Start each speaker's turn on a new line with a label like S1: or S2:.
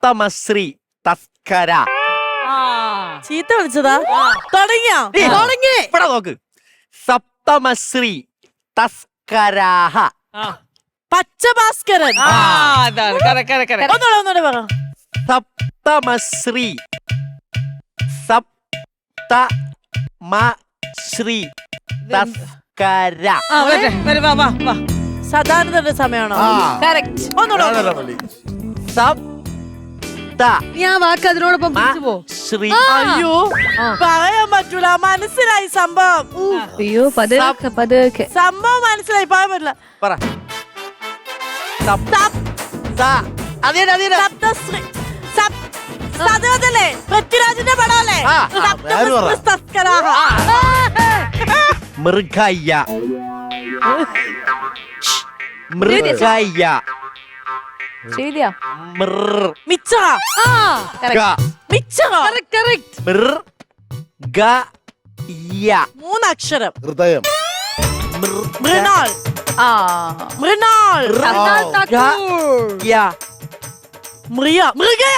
S1: സപ്തമശ്രീ തസ്കര.
S2: ചീത്ത വിളിച്ചതാ. തുടങ്ങിയോ?
S1: തുടങ്ങി. ഇവിടെ നോക്ക്. സപ്തമശ്രീ തസ്കരാഹ.
S2: പച്ചഭാസ്കരൻ. ഒന്നുകൂടെ പറ.
S1: സപ്തമശ്രീ സപ്തമശ്രീ തസ്കര.
S2: സദാനന്ദന്റെ സമയമാണോ? ഒന്നുകൂടെ.
S3: ഞാൻ വാക്ക് അതിനോടൊപ്പം
S1: ശ്രീ.
S2: അയ്യോ പറയാൻ പറ്റൂല. മനസ്സിലായി സംഭവം.
S3: അയ്യോ പതുക്കെ
S2: സംഭവം മനസ്സിലായി. പറയാൻ പറ്റില്ല.
S1: പറ.
S2: സപ്തശ്രീ. സദാനന്ദല്ലേ? പൃഥ്വിരാജിന്റെ പടമല്ലേ?
S1: മൃഗയ്യ. മൃഗയ്യ.
S3: ശരിയാ.
S2: മിച്ചറ. മിച്ചറ.
S1: മൃഗയ്യ.
S2: 3 അക്ഷരം.
S4: ഹൃദയം.
S2: മൃണാൾ. മൃണാൾ.
S1: മൃഗയ്യ.
S2: മൃഗയ.